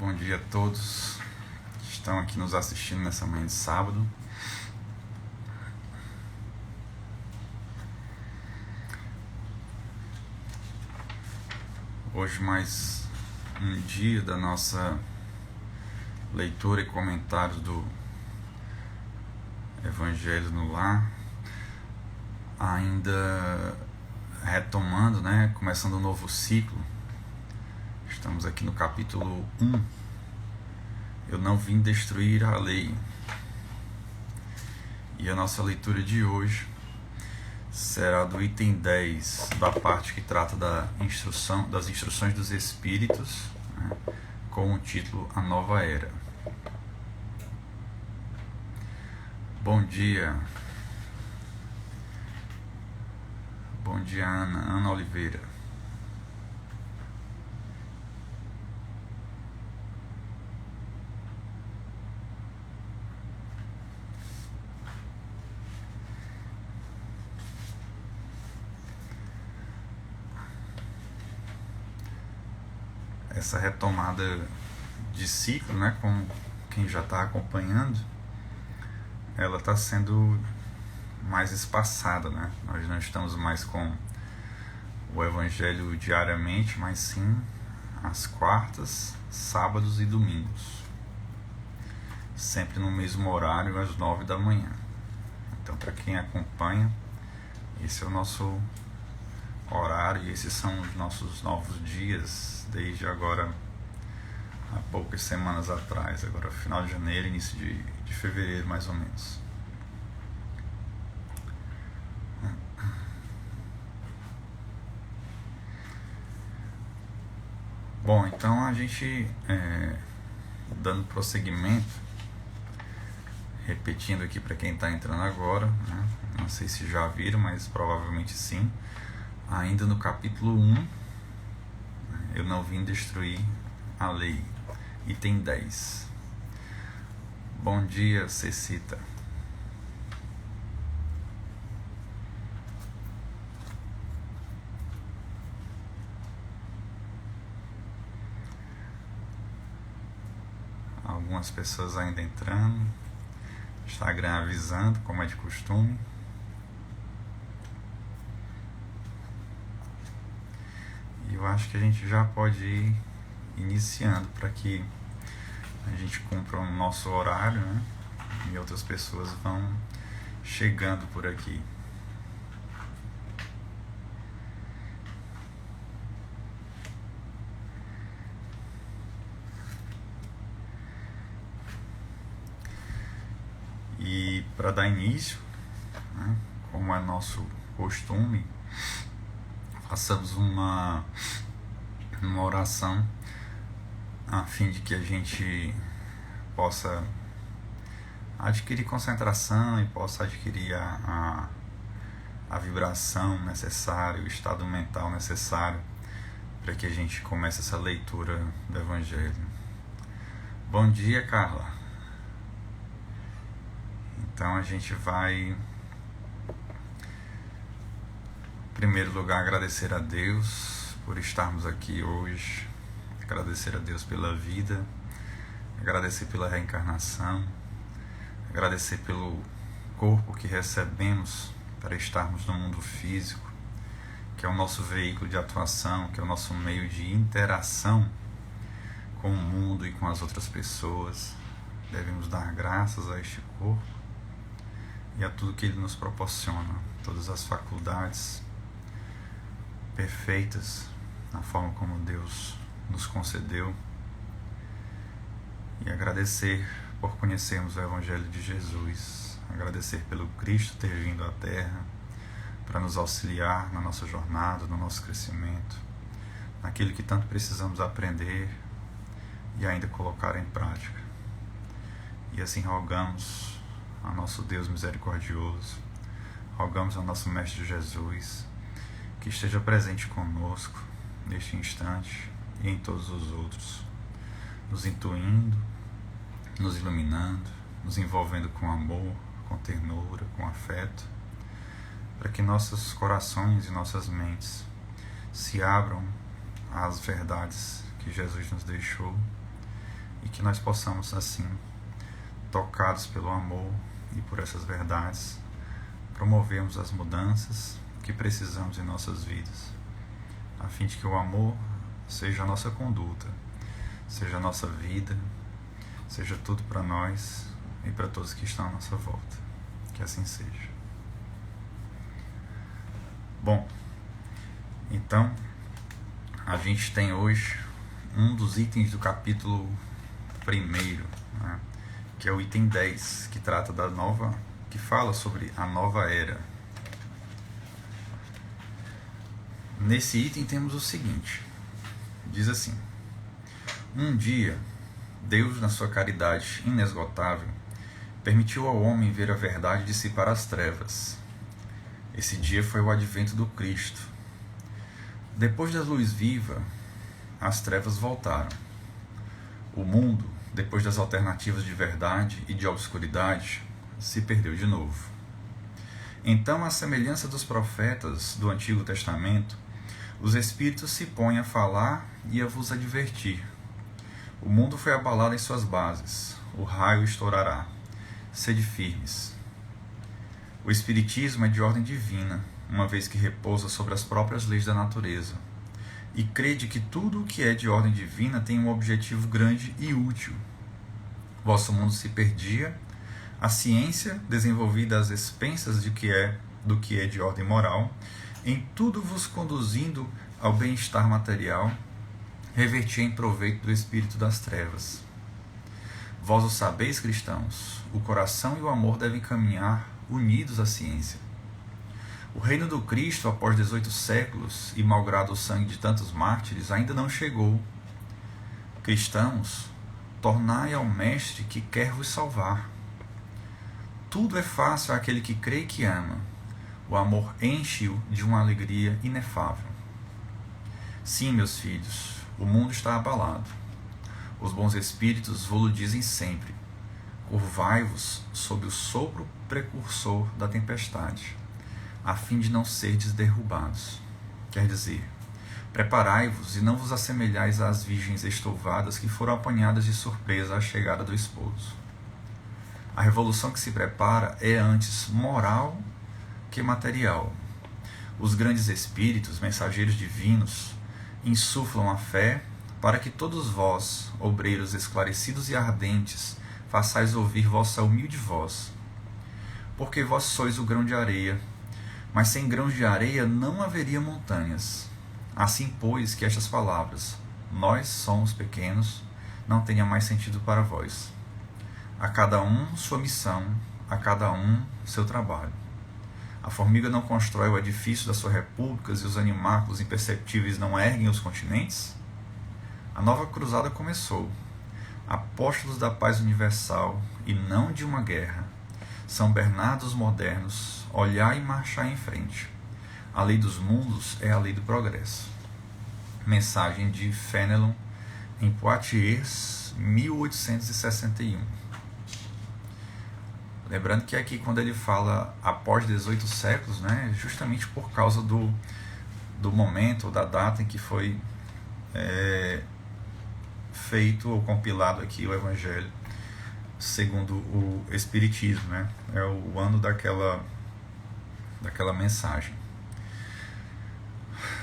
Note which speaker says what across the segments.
Speaker 1: Bom dia a todos que estão aqui nos assistindo nessa manhã de sábado. Hoje mais um dia da nossa leitura e comentários do Evangelho no Lar, ainda retomando, começando um novo ciclo. Estamos aqui no capítulo 1. Eu não vim destruir a lei. E a nossa leitura de hoje será do item 10, da parte que trata das instruções dos Espíritos, com o título A Nova Era. Bom dia. Bom dia, Ana Oliveira. Essa retomada de ciclo, com quem já está acompanhando, ela está sendo mais espaçada, Nós não estamos mais com o Evangelho diariamente, mas sim às quartas, sábados e domingos, sempre no mesmo horário, às 9 da manhã. Então, para quem acompanha, esse é o nosso horário e esses são os nossos novos dias, desde agora, há poucas semanas atrás, agora final de janeiro, início de fevereiro, mais ou menos. Bom, então a gente, dando prosseguimento, repetindo aqui para quem está entrando agora, não sei se já viram, mas provavelmente sim, ainda no capítulo 1, eu não vim destruir a lei, item 10. Bom dia, Cecita. Algumas pessoas ainda entrando, Instagram avisando, como é de costume. E eu acho que a gente já pode ir iniciando para que a gente cumpra o nosso horário, e outras pessoas vão chegando por aqui. E para dar início, como é nosso costume, façamos uma oração a fim de que a gente possa adquirir concentração e possa adquirir a vibração necessária, o estado mental necessário para que a gente comece essa leitura do Evangelho. Bom dia, Carla. Então a gente vai, em primeiro lugar, agradecer a Deus por estarmos aqui hoje, agradecer a Deus pela vida, agradecer pela reencarnação, agradecer pelo corpo que recebemos para estarmos no mundo físico, que é o nosso veículo de atuação, que é o nosso meio de interação com o mundo e com as outras pessoas. Devemos dar graças a este corpo e a tudo que ele nos proporciona, todas as faculdades perfeitas, na forma como Deus nos concedeu, e agradecer por conhecermos o Evangelho de Jesus, agradecer pelo Cristo ter vindo à Terra para nos auxiliar na nossa jornada, no nosso crescimento, naquilo que tanto precisamos aprender e ainda colocar em prática. E assim rogamos a nosso Deus misericordioso, rogamos ao nosso Mestre Jesus que esteja presente conosco neste instante e em todos os outros, nos intuindo, nos iluminando, nos envolvendo com amor, com ternura, com afeto, para que nossos corações e nossas mentes se abram às verdades que Jesus nos deixou e que nós possamos, assim, tocados pelo amor e por essas verdades, promovermos as mudanças que precisamos em nossas vidas, a fim de que o amor seja a nossa conduta, seja a nossa vida, seja tudo para nós e para todos que estão à nossa volta. Que assim seja. Bom, então, a gente tem hoje um dos itens do capítulo 1º, né, que é o item 10, que trata da nova, que fala sobre a nova era. Nesse item temos o seguinte, diz assim: um dia, Deus, na sua caridade inesgotável, permitiu ao homem ver a verdade dissipar as trevas. Esse dia foi o advento do Cristo. Depois da luz viva, as trevas voltaram. O mundo, depois das alternativas de verdade e de obscuridade, se perdeu de novo. Então, à semelhança dos profetas do Antigo Testamento, os Espíritos se põem a falar e a vos advertir. O mundo foi abalado em suas bases. O raio estourará. Sede firmes. O Espiritismo é de ordem divina, uma vez que repousa sobre as próprias leis da natureza, e crede que tudo o que é de ordem divina tem um objetivo grande e útil. Vosso mundo se perdia, a ciência, desenvolvida às expensas do que é de ordem moral, em tudo vos conduzindo ao bem-estar material, revertia em proveito do espírito das trevas. Vós o sabeis, cristãos, o coração e o amor devem caminhar unidos à ciência. O reino do Cristo, após 18 séculos e malgrado o sangue de tantos mártires, ainda não chegou. Cristãos, tornai ao Mestre que quer vos salvar. Tudo é fácil àquele que crê e que ama. O amor enche-o de uma alegria inefável. Sim, meus filhos, o mundo está abalado. Os bons espíritos vô-lo dizem sempre: curvai-vos sob o sopro precursor da tempestade, a fim de não serdes derrubados. Quer dizer, preparai-vos e não vos assemelhais às virgens estouvadas que foram apanhadas de surpresa à chegada do esposo. A revolução que se prepara é antes moral que material. Os grandes espíritos, mensageiros divinos, insuflam a fé para que todos vós, obreiros esclarecidos e ardentes, façais ouvir vossa humilde voz. Porque vós sois o grão de areia, mas sem grãos de areia não haveria montanhas. Assim, pois, que estas palavras, nós somos pequenos, não tenha mais sentido para vós. A cada um sua missão, a cada um seu trabalho. A formiga não constrói o edifício das suas repúblicas e os animáculos imperceptíveis não erguem os continentes? A nova cruzada começou. Apóstolos da paz universal e não de uma guerra. São Bernardos modernos, olhar e marchar em frente. A lei dos mundos é a lei do progresso. Mensagem de Fénelon, em Poitiers, 1861. Lembrando que aqui, quando ele fala após 18 séculos, né, justamente por causa do momento, da data em que foi feito ou compilado aqui o Evangelho segundo o Espiritismo, né? É o ano daquela mensagem.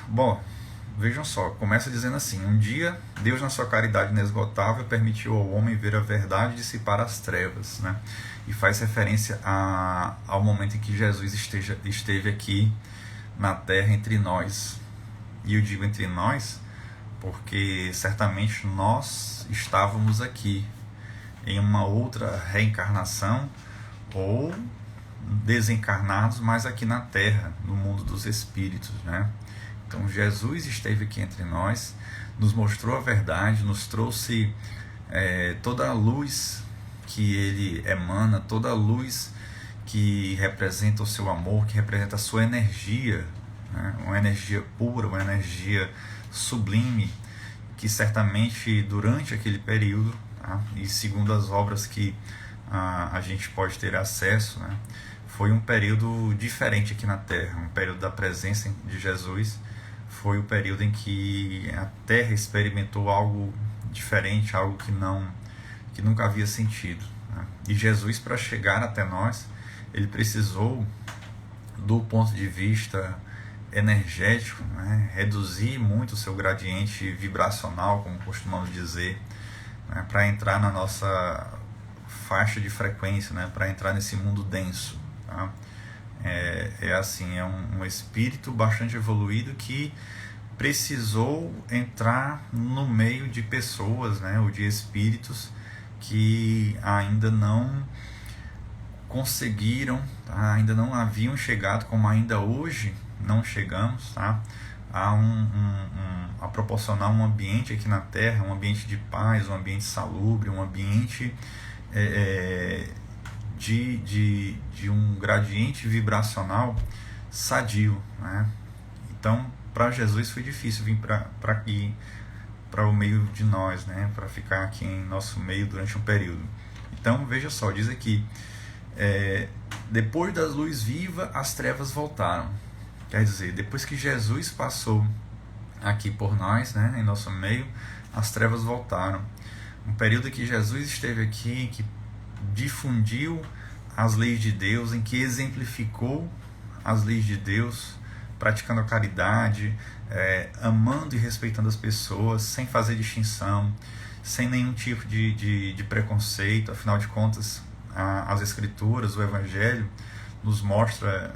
Speaker 1: Bom, vejam só, começa dizendo assim: um dia Deus, na sua caridade inesgotável, permitiu ao homem ver a verdade e dissipar as trevas, né? E faz referência ao momento em que Jesus esteve aqui na terra entre nós. E eu digo entre nós porque certamente nós estávamos aqui em uma outra reencarnação ou desencarnados, mas aqui na terra, no mundo dos espíritos, né? Então Jesus esteve aqui entre nós, nos mostrou a verdade, nos trouxe toda a luz que ele emana, toda a luz que representa o seu amor, que representa a sua energia, né? Uma energia pura, uma energia sublime, que certamente durante aquele período, tá? E segundo as obras que a gente pode ter acesso, né? Foi um período diferente aqui na Terra, um período da presença de Jesus. Foi o período em que a Terra experimentou algo diferente, algo que não que nunca havia sentido, né? E Jesus, para chegar até nós, ele precisou, do ponto de vista energético, né, reduzir muito o seu gradiente vibracional, como costumamos dizer, né, para entrar na nossa faixa de frequência, né, para entrar nesse mundo denso, tá? Assim, é um espírito bastante evoluído que precisou entrar no meio de pessoas, né, ou de espíritos que ainda não conseguiram, tá? Ainda não haviam chegado, como ainda hoje não chegamos, tá? A proporcionar um ambiente aqui na Terra, um ambiente de paz, um ambiente salubre, um ambiente de um gradiente vibracional sadio, né? Então, para Jesus foi difícil vir para o meio de nós, né? Para ficar aqui em nosso meio durante um período. Então, veja só, diz aqui, depois da luz viva, as trevas voltaram. Quer dizer, depois que Jesus passou aqui por nós, né, em nosso meio, as trevas voltaram. Um período que Jesus esteve aqui, que difundiu as leis de Deus, em que exemplificou as leis de Deus, praticando a caridade, amando e respeitando as pessoas, sem fazer distinção, sem nenhum tipo de preconceito. Afinal de contas, as Escrituras, o Evangelho, nos mostra,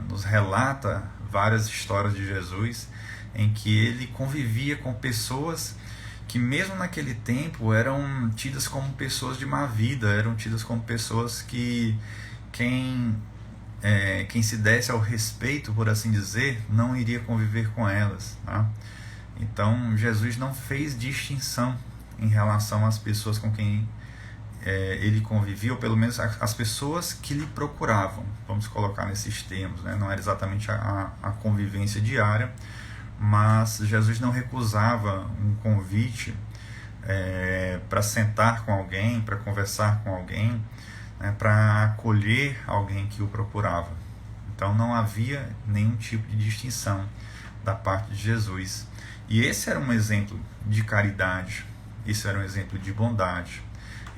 Speaker 1: nos relata várias histórias de Jesus em que ele convivia com pessoas que mesmo naquele tempo eram tidas como pessoas de má vida, eram tidas como pessoas que quem se desse ao respeito, por assim dizer, não iria conviver com elas, tá? Então Jesus não fez distinção em relação às pessoas com quem ele convivia, ou pelo menos as pessoas que lhe procuravam, vamos colocar nesses termos, né? Não era exatamente a convivência diária, mas Jesus não recusava um convite para sentar com alguém, para conversar com alguém, né, para acolher alguém que o procurava. Então não havia nenhum tipo de distinção da parte de Jesus. E esse era um exemplo de caridade, esse era um exemplo de bondade,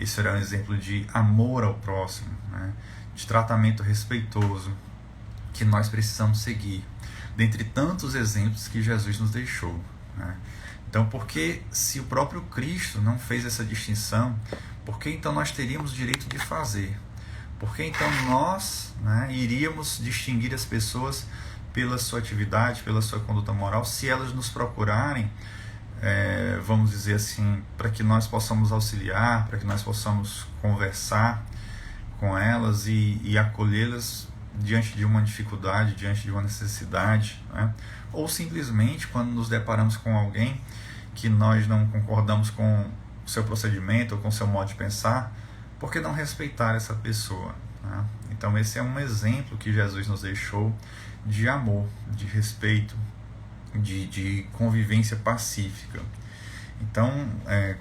Speaker 1: esse era um exemplo de amor ao próximo, né, de tratamento respeitoso, que nós precisamos seguir, dentre tantos exemplos que Jesus nos deixou, né? Então, porque se o próprio Cristo não fez essa distinção, por que então nós teríamos o direito de fazer? Por que então nós, né, iríamos distinguir as pessoas pela sua atividade, pela sua conduta moral, se elas nos procurarem, vamos dizer assim, para que nós possamos auxiliar, para que nós possamos conversar com elas e acolhê-las diante de uma dificuldade, diante de uma necessidade, né? Ou simplesmente quando nos deparamos com alguém que nós não concordamos com o seu procedimento ou com o seu modo de pensar, por que não respeitar essa pessoa, né? Então esse é um exemplo que Jesus nos deixou de amor, de respeito, de convivência pacífica. Então,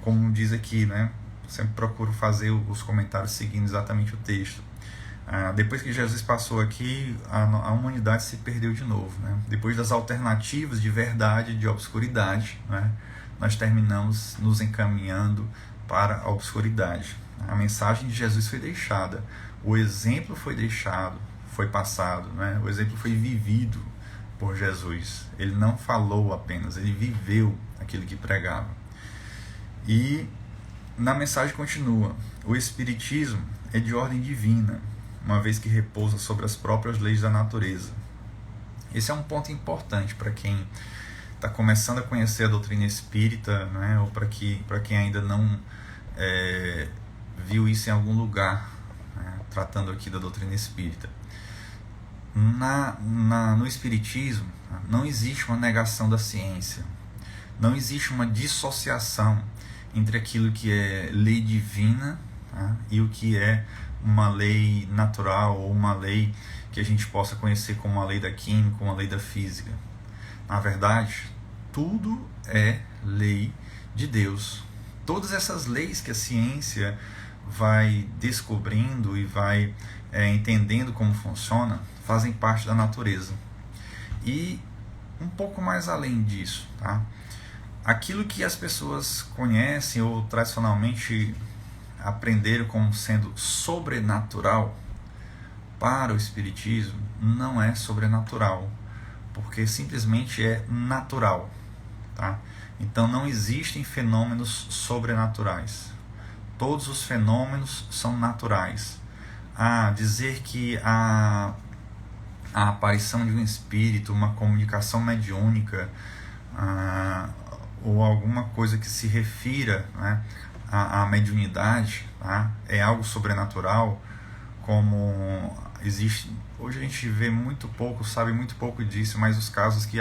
Speaker 1: como diz aqui, né, sempre procuro fazer os comentários seguindo exatamente o texto. Depois que Jesus passou aqui, a humanidade se perdeu de novo, né? Depois das alternativas de verdade e de obscuridade, né, nós terminamos nos encaminhando para a obscuridade. A mensagem de Jesus foi deixada, o exemplo foi deixado, foi passado, né? O exemplo foi vivido por Jesus. Ele não falou apenas, ele viveu aquilo que pregava. E na mensagem continua: o Espiritismo é de ordem divina, uma vez que repousa sobre as próprias leis da natureza. Esse é um ponto importante para quem está começando a conhecer a doutrina espírita, né, ou para quem ainda não viu isso em algum lugar, né, tratando aqui da doutrina espírita. No Espiritismo não existe uma negação da ciência, não existe uma dissociação entre aquilo que é lei divina, tá, e o que é uma lei natural ou uma lei que a gente possa conhecer como a lei da química, uma lei da física. Na verdade, tudo é lei de Deus. Todas essas leis que a ciência vai descobrindo e vai entendendo como funciona, fazem parte da natureza. E um pouco mais além disso, tá? Aquilo que as pessoas conhecem ou tradicionalmente aprenderam como sendo sobrenatural, para o Espiritismo não é sobrenatural, porque simplesmente é natural, tá? Então não existem fenômenos sobrenaturais. Todos os fenômenos são naturais. Dizer que a aparição de um espírito, uma comunicação mediúnica, ou alguma coisa que se refira, né, à mediunidade, tá, é algo sobrenatural, como existe... Hoje a gente vê muito pouco, sabe muito pouco disso, mas os casos que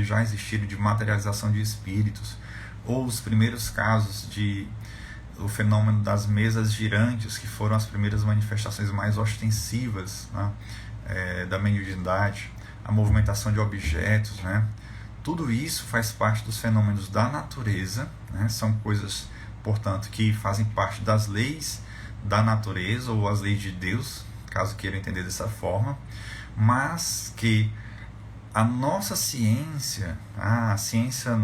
Speaker 1: já existiram de materialização de espíritos, ou os primeiros casos o fenômeno das mesas girantes, que foram as primeiras manifestações mais ostensivas, né, da mediunidade, a movimentação de objetos, né, tudo isso faz parte dos fenômenos da natureza, né, são coisas, portanto, que fazem parte das leis da natureza, ou as leis de Deus, caso queiram entender dessa forma, mas que a nossa ciência, a ciência,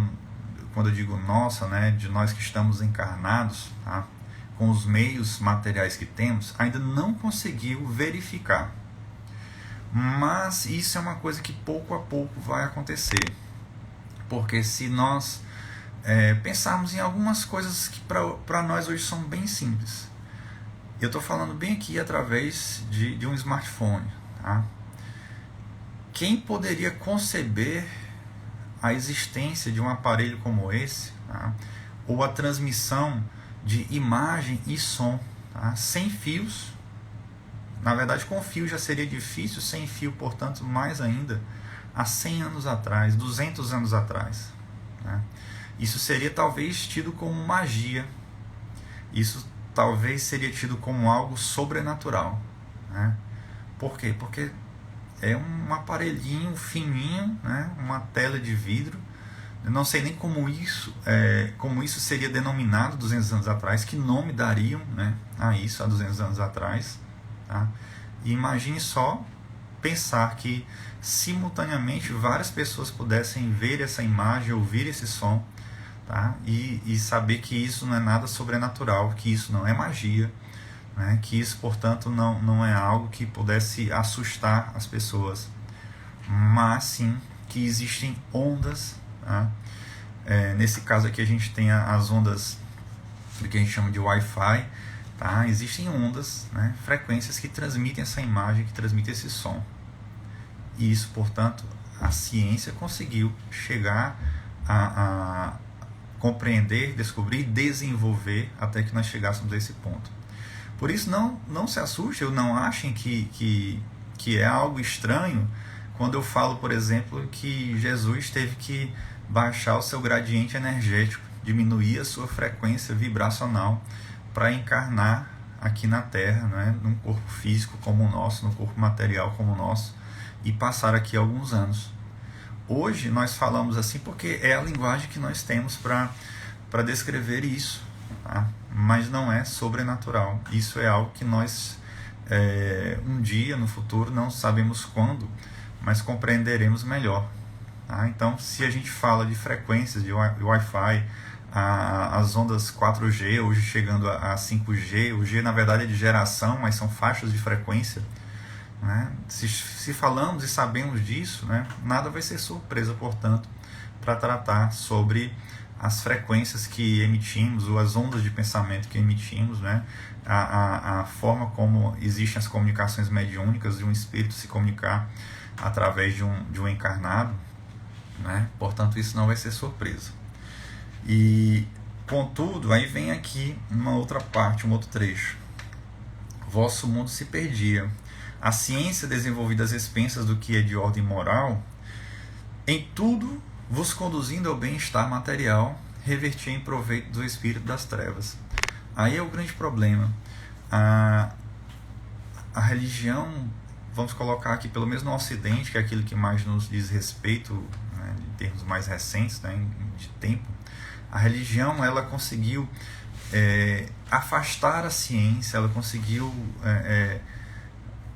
Speaker 1: quando eu digo nossa, né, de nós que estamos encarnados, tá, com os meios materiais que temos, ainda não conseguiu verificar. Mas isso é uma coisa que pouco a pouco vai acontecer. Porque se nós pensarmos em algumas coisas que para nós hoje são bem simples. Eu estou falando bem aqui através de um smartphone. Tá? Quem poderia conceber a existência de um aparelho como esse, tá? Ou a transmissão de imagem e som, tá? Sem fios? Na verdade, com fio já seria difícil, sem fio, portanto, mais ainda, há 100 anos atrás, 200 anos atrás. Né? Isso seria talvez tido como magia. Isso talvez seria tido como algo sobrenatural. Né? Por quê? Porque é um aparelhinho fininho, né? Uma tela de vidro. Eu não sei nem como isso seria denominado 200 anos atrás, que nome dariam, né, a isso há 200 anos atrás. Tá? E imagine só pensar que simultaneamente várias pessoas pudessem ver essa imagem, ouvir esse som, tá? E saber que isso não é nada sobrenatural, que isso não é magia, né? Que isso, portanto, não é algo que pudesse assustar as pessoas, mas sim que existem ondas. Tá? Nesse caso aqui a gente tem as ondas do que a gente chama de Wi-Fi. Tá? Existem ondas, né? Frequências que transmitem essa imagem, que transmitem esse som. E isso, portanto, a ciência conseguiu chegar a compreender, descobrir e desenvolver até que nós chegássemos a esse ponto. Por isso, não se assustem ou não achem que é algo estranho quando eu falo, por exemplo, que Jesus teve que baixar o seu gradiente energético, diminuir a sua frequência vibracional para encarnar aqui na Terra, né, num corpo físico como o nosso, num corpo material como o nosso, e passar aqui alguns anos. Hoje nós falamos assim porque é a linguagem que nós temos para descrever isso, tá? Mas não é sobrenatural. Isso é algo que nós, um dia no futuro, não sabemos quando, mas compreenderemos melhor. Tá? Então, se a gente fala de frequências de Wi-Fi, as ondas 4G, hoje chegando a 5G, o G na verdade é de geração, mas são faixas de frequência, né? Se falamos e sabemos disso, né, nada vai ser surpresa, portanto, para tratar sobre as frequências que emitimos, ou as ondas de pensamento que emitimos, né, a forma como existem as comunicações mediúnicas de um espírito se comunicar através de um encarnado, né? Portanto, isso não vai ser surpresa. E, contudo, aí vem aqui uma outra parte, um outro trecho. Vosso mundo se perdia. A ciência desenvolvida às expensas do que é de ordem moral, em tudo vos conduzindo ao bem-estar material, revertia em proveito do espírito das trevas. Aí é o grande problema. A religião, vamos colocar aqui, pelo menos no Ocidente, que é aquilo que mais nos diz respeito, né, em termos mais recentes, né, de tempo, a religião ela conseguiu afastar a ciência, ela conseguiu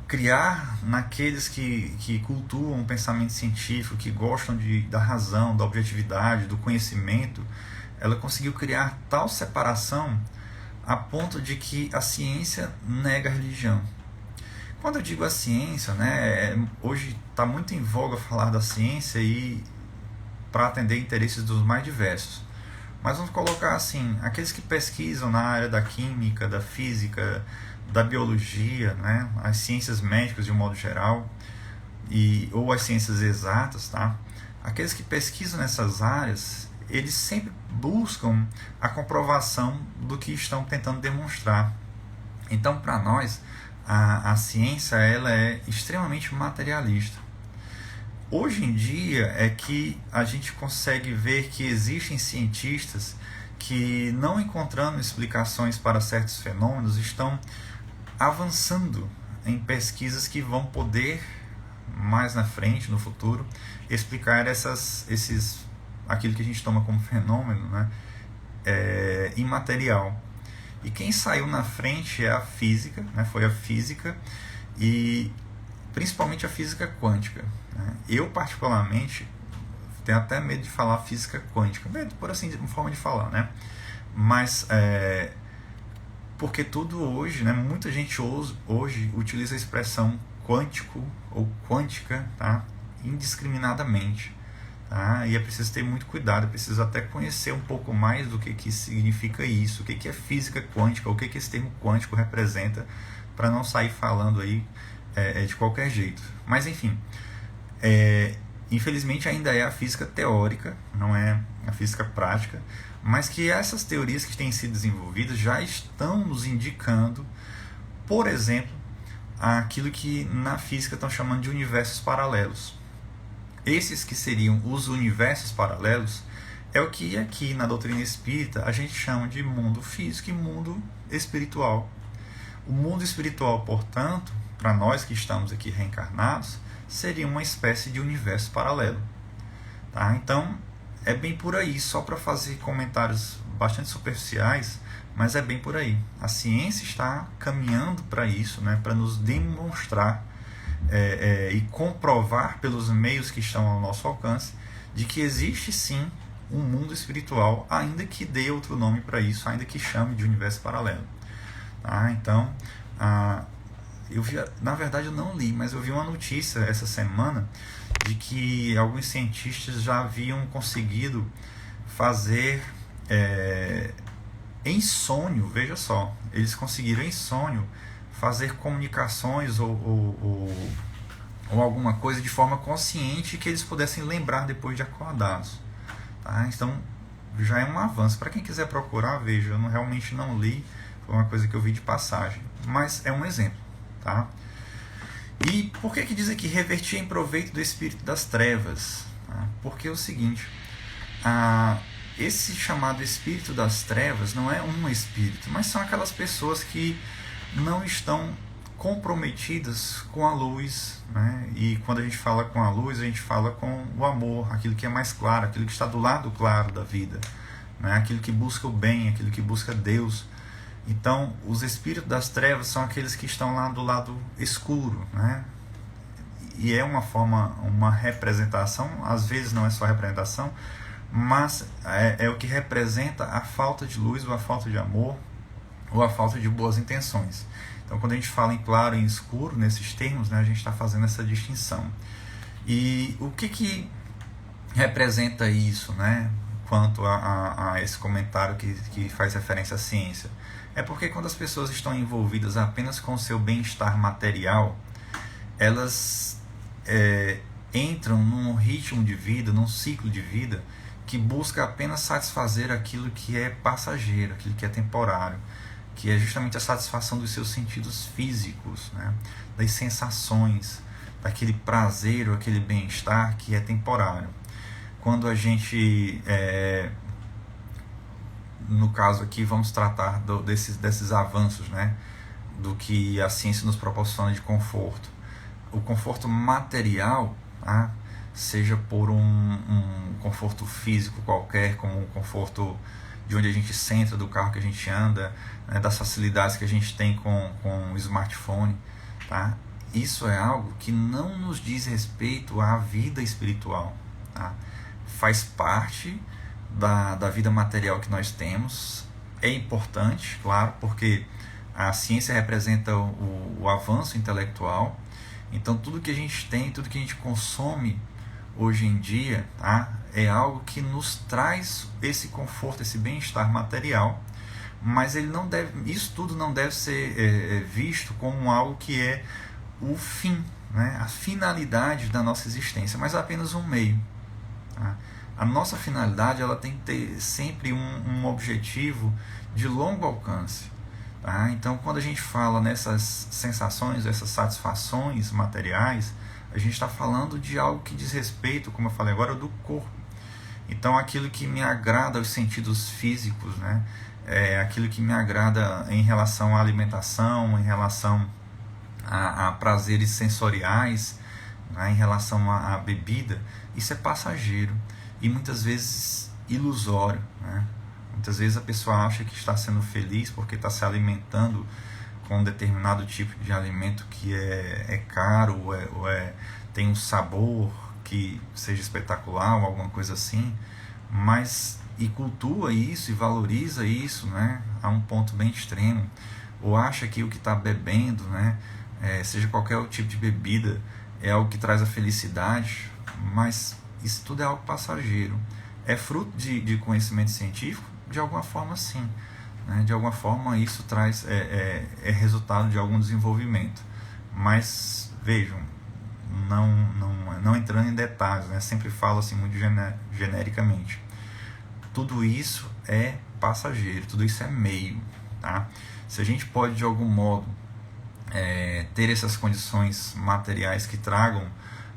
Speaker 1: criar naqueles que cultuam o pensamento científico, que gostam da razão, da objetividade, do conhecimento, ela conseguiu criar tal separação a ponto de que a ciência nega a religião. Quando eu digo a ciência, né, hoje está muito em voga falar da ciência e para atender interesses dos mais diversos. Mas vamos colocar assim, aqueles que pesquisam na área da química, da física, da biologia, né, as ciências médicas de um modo geral, ou as ciências exatas, tá? Aqueles que pesquisam nessas áreas, eles sempre buscam a comprovação do que estão tentando demonstrar. Então, para nós, a ciência ela é extremamente materialista. Hoje em dia é que a gente consegue ver que existem cientistas que, não encontrando explicações para certos fenômenos, estão avançando em pesquisas que vão poder, mais na frente, no futuro, explicar aquilo que a gente toma como fenômeno, né, imaterial. E quem saiu na frente é a física, né, foi a física e principalmente a física quântica. Né. Eu, particularmente, tenho até medo de falar física quântica, medo por assim, uma forma de falar, né? Mas porque tudo hoje, né, muita gente hoje utiliza a expressão quântico ou quântica, tá, indiscriminadamente. Tá? E é preciso ter muito cuidado, é preciso até conhecer um pouco mais do que significa isso, o que é física quântica, o que esse termo quântico representa, para não sair falando aí de qualquer jeito. Mas enfim, infelizmente ainda é a física teórica, não é a física prática, mas que essas teorias que têm sido desenvolvidas já estão nos indicando, por exemplo, aquilo que na física estão chamando de universos paralelos. Esses que seriam os universos paralelos é o que aqui na doutrina espírita a gente chama de mundo físico e mundo espiritual. O mundo espiritual, portanto, para nós que estamos aqui reencarnados, seria uma espécie de universo paralelo. Tá? Então, é bem por aí, só para fazer comentários bastante superficiais, mas é bem por aí. A ciência está caminhando para isso, né, para nos demonstrar e comprovar pelos meios que estão ao nosso alcance de que existe sim um mundo espiritual, ainda que dê outro nome para isso, ainda que chame de universo paralelo. Tá? Então, na verdade eu não li, mas eu vi uma notícia essa semana de que alguns cientistas já haviam conseguido fazer em sonho, veja só, eles conseguiram em sonho fazer comunicações ou alguma coisa de forma consciente que eles pudessem lembrar depois de acordados. Tá? Então já é um avanço. Para quem quiser procurar, veja, eu realmente não li, foi uma coisa que eu vi de passagem, mas é um exemplo. Tá? E por que dizem que revertir em proveito do espírito das trevas? Tá? Porque é o seguinte, esse chamado espírito das trevas não é um espírito, mas são aquelas pessoas que não estão comprometidas com a luz, né? E quando a gente fala com a luz, a gente fala com o amor, aquilo que é mais claro, aquilo que está do lado claro da vida, né? Aquilo que busca o bem, aquilo que busca Deus. Então, os espíritos das trevas são aqueles que estão lá do lado escuro, né? E é uma representação, às vezes não é só representação, mas é o que representa a falta de luz ou a falta de amor ou a falta de boas intenções. Então, quando a gente fala em claro e em escuro, nesses termos, né, a gente está fazendo essa distinção. E o que representa isso, né, quanto a esse comentário que faz referência à ciência? É porque quando as pessoas estão envolvidas apenas com o seu bem-estar material, elas entram num ritmo de vida, num ciclo de vida, que busca apenas satisfazer aquilo que é passageiro, aquilo que é temporário, que é justamente a satisfação dos seus sentidos físicos, né? Das sensações, daquele prazer ou aquele bem-estar que é temporário. Quando a gente, no caso aqui, vamos tratar desses avanços, né? Do que a ciência nos proporciona de conforto. O conforto material, tá? Seja por um conforto físico qualquer, como um conforto de onde a gente senta, do carro que a gente anda, né, das facilidades que a gente tem com o smartphone, tá? Isso é algo que não nos diz respeito à vida espiritual, tá? Faz parte da vida material que nós temos, é importante, claro, porque a ciência representa o avanço intelectual. Então tudo que a gente tem, tudo que a gente consome hoje em dia, tá, é algo que nos traz esse conforto, esse bem-estar material, mas ele não deve, isso tudo não deve ser visto como algo que é o fim, né, a finalidade da nossa existência, mas apenas um meio. Tá? A nossa finalidade ela tem que ter sempre um objetivo de longo alcance. Tá? Então, quando a gente fala nessas sensações, essas satisfações materiais, a gente está falando de algo que diz respeito, como eu falei agora, do corpo. Então, aquilo que me agrada aos sentidos físicos, né? Aquilo que me agrada em relação à alimentação, em relação a prazeres sensoriais, né? Em relação à bebida, isso é passageiro e muitas vezes ilusório, né? Muitas vezes a pessoa acha que está sendo feliz porque está se alimentando com um determinado tipo de alimento que é caro ou tem um sabor que seja espetacular ou alguma coisa assim, mas e cultua isso e valoriza isso, né, a um ponto bem extremo, ou acha que o que está bebendo, né, seja qualquer tipo de bebida, é algo que traz a felicidade, mas isso tudo é algo passageiro. É fruto de conhecimento científico? De alguma forma sim, né? De alguma forma isso traz resultado de algum desenvolvimento, mas vejam, não entrando em detalhes, né? Sempre falo assim muito genericamente, tudo isso é passageiro, tudo isso é meio, tá? Se a gente pode de algum modo ter essas condições materiais que tragam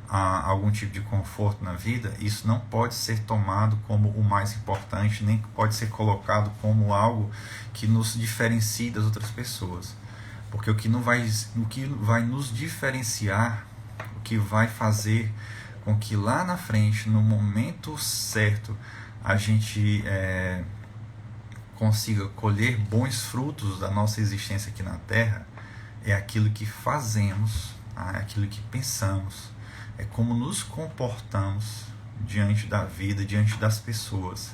Speaker 1: algum tipo de conforto na vida, isso não pode ser tomado como o mais importante, nem pode ser colocado como algo que nos diferencie das outras pessoas, porque o que vai nos diferenciar, o que vai fazer com que lá na frente, no momento certo, a gente consiga colher bons frutos da nossa existência aqui na Terra, é aquilo que fazemos, é aquilo que pensamos, é como nos comportamos diante da vida, diante das pessoas.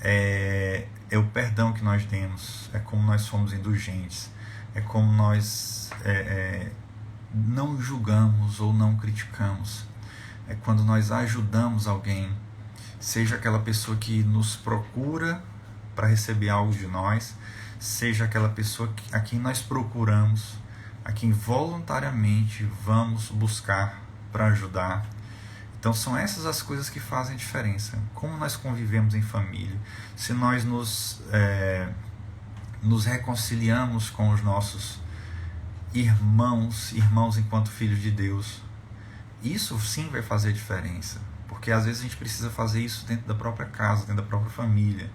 Speaker 1: É o perdão que nós demos, é como nós somos indulgentes, é como nós não julgamos ou não criticamos. É quando nós ajudamos alguém, seja aquela pessoa que nos procura para receber algo de nós, seja aquela pessoa a quem nós procuramos, a quem voluntariamente vamos buscar para ajudar. Então são essas as coisas que fazem diferença. Como nós convivemos em família, se nós nos reconciliamos com os nossos irmãos enquanto filhos de Deus, isso sim vai fazer diferença, porque às vezes a gente precisa fazer isso dentro da própria casa, dentro da própria família.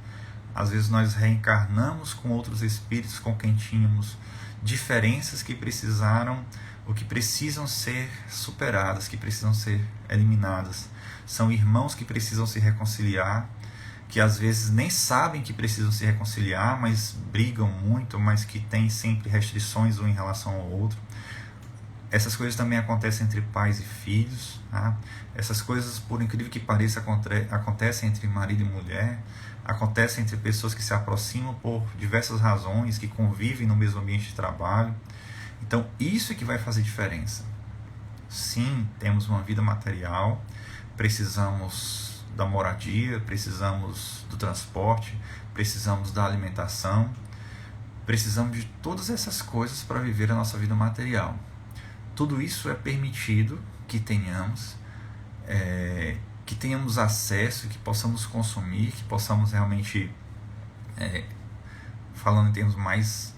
Speaker 1: Às vezes nós reencarnamos com outros espíritos com quem tínhamos diferenças que precisaram ou que precisam ser superadas, que precisam ser eliminadas. São irmãos que precisam se reconciliar, que às vezes nem sabem que precisam se reconciliar, mas brigam muito, mas que têm sempre restrições um em relação ao outro. Essas coisas também acontecem entre pais e filhos, tá? Essas coisas, por incrível que pareça, acontecem entre marido e mulher, acontecem entre pessoas que se aproximam por diversas razões, que convivem no mesmo ambiente de trabalho. Então, isso é que vai fazer diferença. Sim, temos uma vida material, precisamos da moradia, precisamos do transporte, precisamos da alimentação, precisamos de todas essas coisas para viver a nossa vida material. Tudo isso é permitido que tenhamos acesso, que possamos consumir, que possamos realmente, falando em termos mais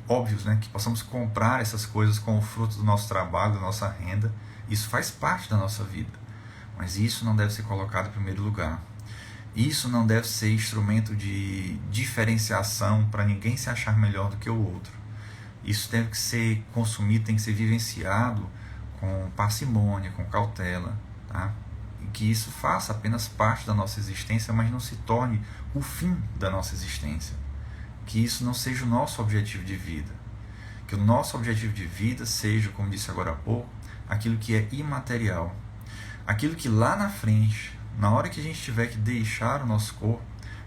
Speaker 1: óbvios, né, que possamos comprar essas coisas com o fruto do nosso trabalho, da nossa renda. Isso faz parte da nossa vida, mas isso não deve ser colocado em primeiro lugar. Isso não deve ser instrumento de diferenciação para ninguém se achar melhor do que o outro. Isso deve ser consumido, tem que ser vivenciado com parcimônia, com cautela, tá? E que isso faça apenas parte da nossa existência, mas não se torne o fim da nossa existência. Que isso não seja o nosso objetivo de vida. Que o nosso objetivo de vida seja, como disse agora há pouco, aquilo que é imaterial. Aquilo que lá na frente, na hora que a gente tiver que deixar o nosso corpo,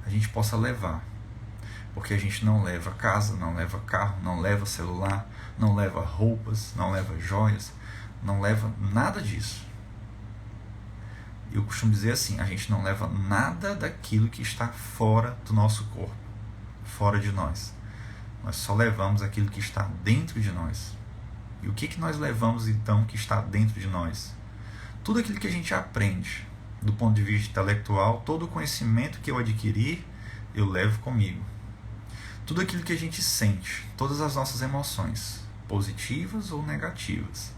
Speaker 1: a gente possa levar. Porque a gente não leva casa, não leva carro, não leva celular, não leva roupas, não leva joias, não leva nada disso. Eu costumo dizer assim, a gente não leva nada daquilo que está fora do nosso corpo, fora de nós. Nós só levamos aquilo que está dentro de nós. E o que nós levamos então que está dentro de nós? Tudo aquilo que a gente aprende, do ponto de vista intelectual, todo o conhecimento que eu adquirir, eu levo comigo. Tudo aquilo que a gente sente, todas as nossas emoções, positivas ou negativas,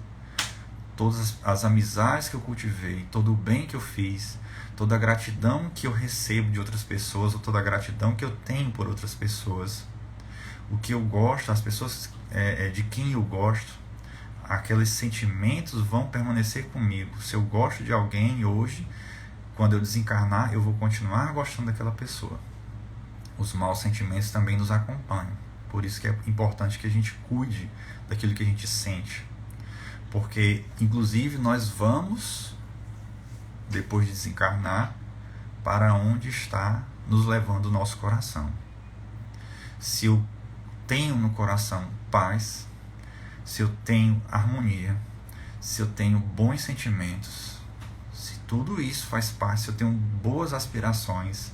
Speaker 1: todas as amizades que eu cultivei, todo o bem que eu fiz, toda a gratidão que eu recebo de outras pessoas, ou toda a gratidão que eu tenho por outras pessoas, o que eu gosto, as pessoas de quem eu gosto, aqueles sentimentos vão permanecer comigo. Se eu gosto de alguém hoje, quando eu desencarnar, eu vou continuar gostando daquela pessoa. Os maus sentimentos também nos acompanham. Por isso que é importante que a gente cuide daquilo que a gente sente. Porque, inclusive, nós vamos, depois de desencarnar, para onde está nos levando o nosso coração. Se eu tenho no coração paz, se eu tenho harmonia, se eu tenho bons sentimentos, se tudo isso faz parte, se eu tenho boas aspirações,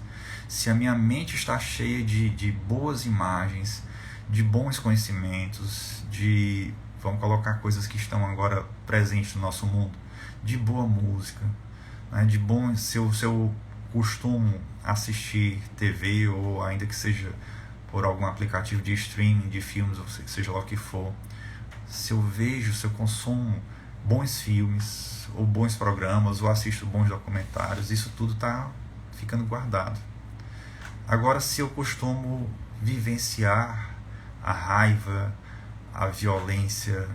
Speaker 1: se a minha mente está cheia de boas imagens, de bons conhecimentos, vamos colocar coisas que estão agora presentes no nosso mundo, de boa música, né, se eu costumo assistir TV, ou ainda que seja por algum aplicativo de streaming, de filmes, ou seja lá o que for, se eu consumo bons filmes, ou bons programas, ou assisto bons documentários, isso tudo está ficando guardado. Agora, se eu costumo vivenciar a raiva, a violência,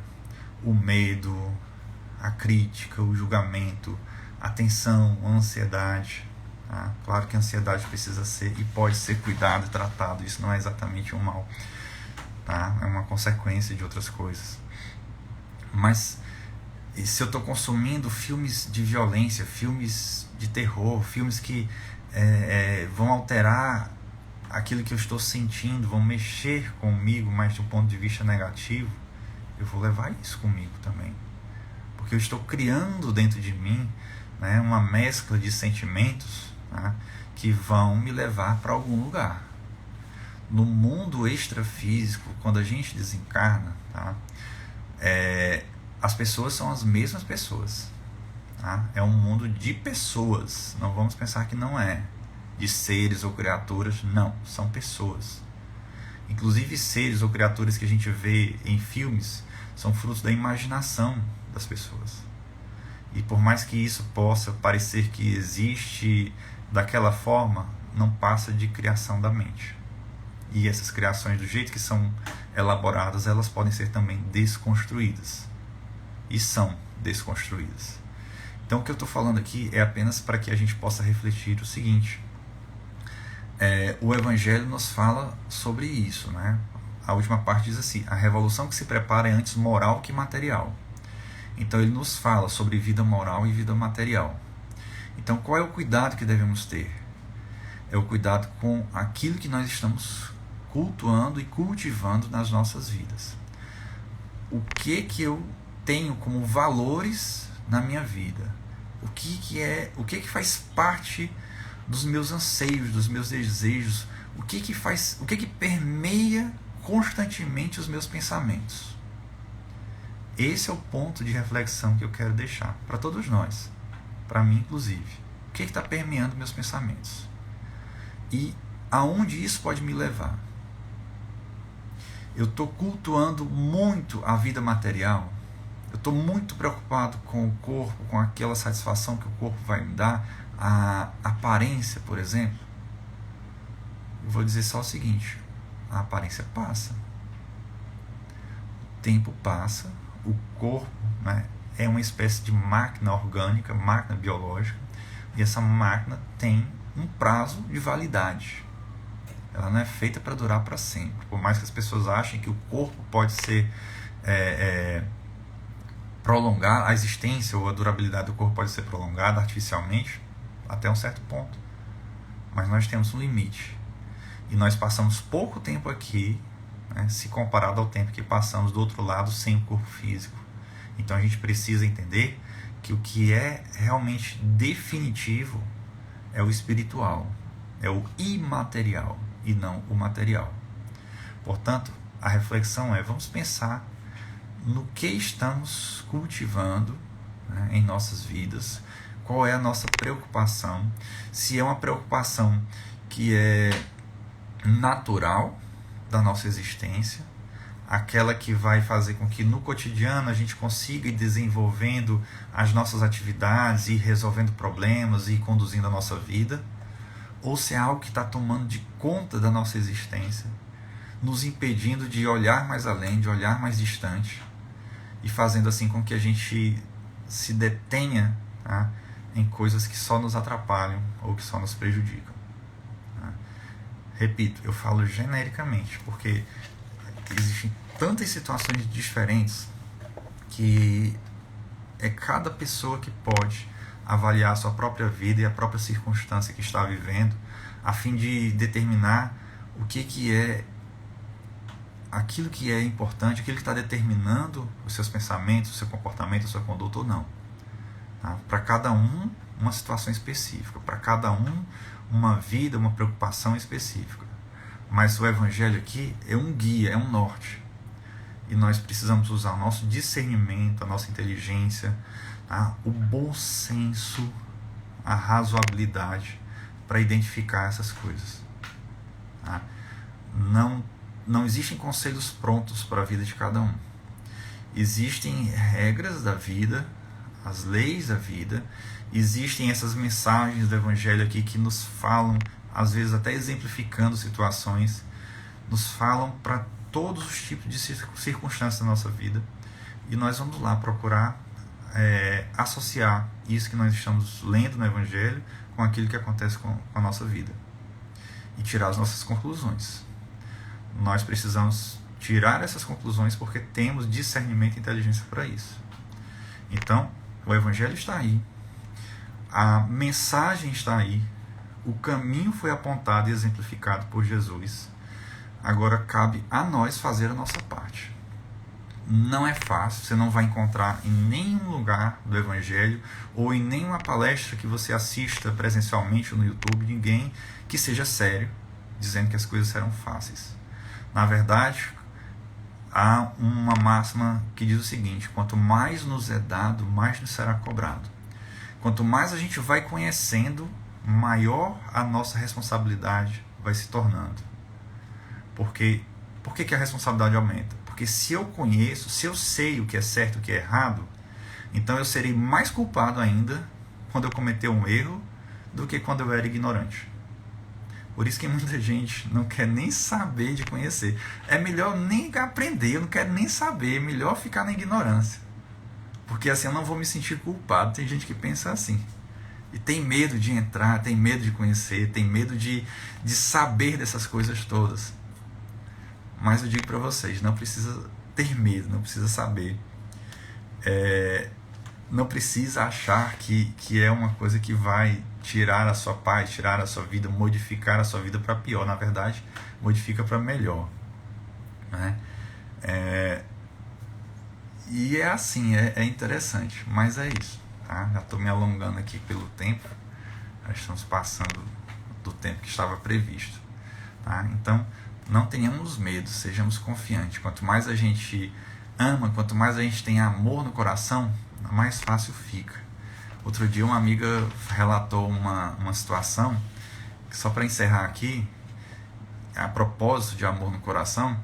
Speaker 1: o medo, a crítica, o julgamento, a tensão, a ansiedade, tá? Claro que a ansiedade precisa ser e pode ser cuidado e tratado, isso não é exatamente um mal, tá? É uma consequência de outras coisas. Mas se eu estou consumindo filmes de violência, filmes de terror, filmes que vão alterar aquilo que eu estou sentindo, vão mexer comigo, mas de um ponto de vista negativo, eu vou levar isso comigo também. Porque eu estou criando dentro de mim, né, uma mescla de sentimentos, tá, que vão me levar para algum lugar. No mundo extrafísico, quando a gente desencarna, tá, as pessoas são as mesmas pessoas. Tá? É um mundo de pessoas. Não vamos pensar que não é. De seres ou criaturas. Não, são pessoas. Inclusive seres ou criaturas que a gente vê em filmes são frutos da imaginação das pessoas. E por mais que isso possa parecer que existe daquela forma, não passa de criação da mente. E essas criações, do jeito que são elaboradas, elas podem ser também desconstruídas. E são desconstruídas. Então o que eu estou falando aqui é apenas para que a gente possa refletir o seguinte. O Evangelho nos fala sobre isso, né? A última parte diz assim: a revolução que se prepara é antes moral que material. Então ele nos fala sobre vida moral e vida material. Então qual é o cuidado que devemos ter? É o cuidado com aquilo que nós estamos cultuando e cultivando nas nossas vidas. O que eu tenho como valores na minha vida? O que faz parte dos meus anseios, dos meus desejos? O que permeia constantemente os meus pensamentos? Esse é o ponto de reflexão que eu quero deixar para todos nós, para mim inclusive. O que está permeando meus pensamentos? E aonde isso pode me levar? Eu estou cultuando muito a vida material. Eu estou muito preocupado com o corpo, com aquela satisfação que o corpo vai me dar, a aparência, por exemplo. Eu vou dizer só o seguinte: a aparência passa. O tempo passa, o corpo, né, é uma espécie de máquina orgânica, máquina biológica, e essa máquina tem um prazo de validade. Ela não é feita para durar para sempre. Por mais que as pessoas achem que o corpo pode ser prolongar, a existência ou a durabilidade do corpo pode ser prolongada artificialmente até um certo ponto, mas nós temos um limite. E nós passamos pouco tempo aqui, né, se comparado ao tempo que passamos do outro lado sem o corpo físico. Então a gente precisa entender que o que é realmente definitivo é o espiritual, é o imaterial e não o material. Portanto, a reflexão é: vamos pensar no que estamos cultivando, né, em nossas vidas, qual é a nossa preocupação, se é uma preocupação que é natural da nossa existência, aquela que vai fazer com que no cotidiano a gente consiga ir desenvolvendo as nossas atividades, ir resolvendo problemas, ir conduzindo a nossa vida, ou se é algo que está tomando de conta da nossa existência, nos impedindo de olhar mais além, de olhar mais distante, e fazendo assim com que a gente se detenha, tá, em coisas que só nos atrapalham ou que só nos prejudicam. Tá? Repito, eu falo genericamente, porque existem tantas situações diferentes que é cada pessoa que pode avaliar a sua própria vida e a própria circunstância que está vivendo, a fim de determinar o que é aquilo que é importante, aquilo que está determinando os seus pensamentos, o seu comportamento, a sua conduta ou não. Tá? Para cada um, uma situação específica, para cada um, uma vida, uma preocupação específica. Mas o Evangelho aqui é um guia, é um norte. E nós precisamos usar o nosso discernimento, a nossa inteligência, tá? O bom senso, a razoabilidade para identificar essas coisas. Tá? Não existem conselhos prontos para a vida de cada um. Existem regras da vida, as leis da vida, existem essas mensagens do Evangelho aqui que nos falam, às vezes até exemplificando situações, nos falam para todos os tipos de circunstâncias da nossa vida, e nós vamos lá procurar associar isso que nós estamos lendo no Evangelho com aquilo que acontece com a nossa vida e tirar as nossas conclusões. Nós precisamos tirar essas conclusões porque temos discernimento e inteligência para isso. Então, o Evangelho está aí, a mensagem está aí, o caminho foi apontado e exemplificado por Jesus. Agora cabe a nós fazer a nossa parte. Não é fácil, você não vai encontrar em nenhum lugar do Evangelho ou em nenhuma palestra que você assista presencialmente no YouTube ninguém que seja sério dizendo que as coisas serão fáceis. Na verdade, há uma máxima que diz o seguinte: quanto mais nos é dado, mais nos será cobrado. Quanto mais a gente vai conhecendo, maior a nossa responsabilidade vai se tornando. Por que a responsabilidade aumenta? Porque se eu conheço, se eu sei o que é certo e o que é errado, então eu serei mais culpado ainda quando eu cometer um erro do que quando eu era ignorante. Por isso que muita gente não quer nem saber de conhecer. É melhor nem aprender, eu não quero nem saber, é melhor ficar na ignorância. Porque assim eu não vou me sentir culpado. Tem gente que pensa assim. E tem medo de entrar, tem medo de conhecer, tem medo de saber dessas coisas todas. Mas eu digo para vocês, não precisa ter medo, não precisa saber. Não precisa achar que é uma coisa que vai tirar a sua paz, tirar a sua vida, modificar a sua vida para pior. Na verdade, modifica para melhor. Né? E é assim, é interessante, mas é isso. Tá? Já estou me alongando aqui pelo tempo, já estamos passando do tempo que estava previsto. Tá? Então, não tenhamos medo, sejamos confiantes. Quanto mais a gente ama, quanto mais a gente tem amor no coração, mais fácil fica. Outro dia uma amiga relatou uma situação, só para encerrar aqui, a propósito de amor no coração,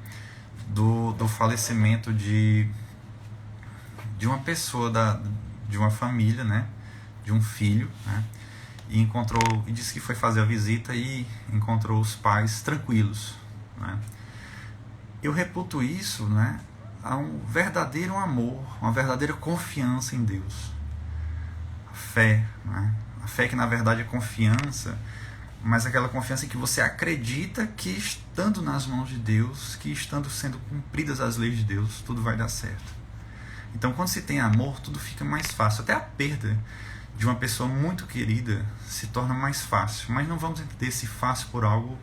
Speaker 1: do falecimento de uma pessoa, de uma família, né, de um filho, né, e disse que foi fazer a visita e encontrou os pais tranquilos. Né. Eu reputo isso, né, a um verdadeiro amor, uma verdadeira confiança em Deus. A fé, né? A fé que na verdade é confiança, mas aquela confiança em que você acredita que estando nas mãos de Deus, que estando sendo cumpridas as leis de Deus, tudo vai dar certo. Então quando se tem amor, tudo fica mais fácil. Até a perda de uma pessoa muito querida se torna mais fácil. Mas não vamos entender esse fácil por algo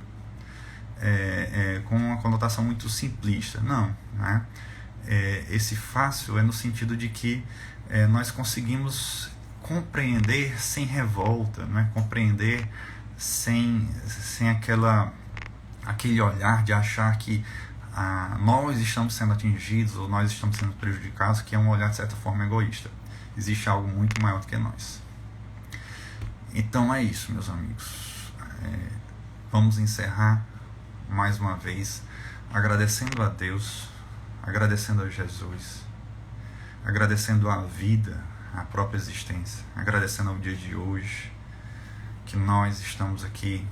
Speaker 1: com uma conotação muito simplista. Não, né? Esse fácil é no sentido de que nós conseguimos compreender sem revolta, né? Compreender sem aquele olhar de achar que nós estamos sendo atingidos ou nós estamos sendo prejudicados, que é um olhar de certa forma egoísta. Existe algo muito maior do que nós. Então é isso, meus amigos. Vamos encerrar mais uma vez agradecendo a Deus, agradecendo a Jesus, agradecendo a vida, a própria existência, agradecendo ao dia de hoje, que nós estamos aqui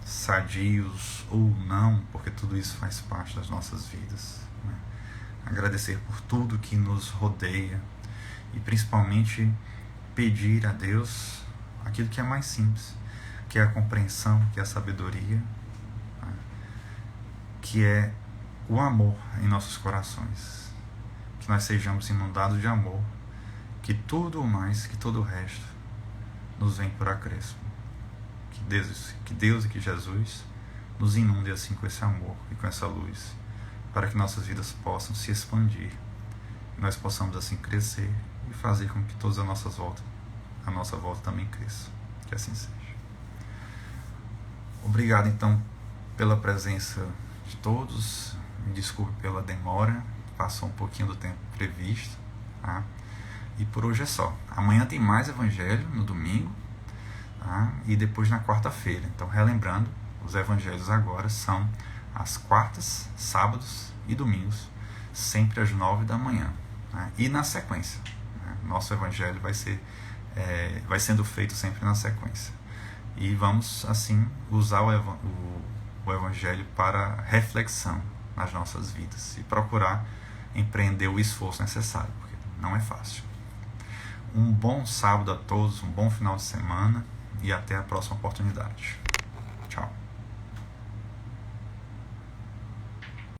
Speaker 1: sadios ou não, porque tudo isso faz parte das nossas vidas, né? Agradecer por tudo que nos rodeia e principalmente pedir a Deus aquilo que é mais simples, que é a compreensão, que é a sabedoria, né? Que é o amor em nossos corações, que nós sejamos inundados de amor, que tudo o mais, que todo o resto nos vem por acréscimo. Que Deus e que Jesus nos inunde assim com esse amor e com essa luz, para que nossas vidas possam se expandir, e nós possamos assim crescer e fazer com que todas as nossas voltas, a nossa volta também cresça. Que assim seja. Obrigado então pela presença de todos. Me desculpe pela demora, passou um pouquinho do tempo previsto, tá? E por hoje é só. Amanhã tem mais evangelho, no domingo, tá? E depois na quarta-feira. Então, relembrando, os evangelhos agora são às quartas, sábados e domingos, sempre às 9 da manhã, tá? E na sequência, né? Nosso evangelho vai sendo feito sempre na sequência. E vamos, assim, usar o evangelho para reflexão nas nossas vidas e procurar empreender o esforço necessário, porque não é fácil. Um bom sábado a todos, um bom final de semana e até a próxima oportunidade.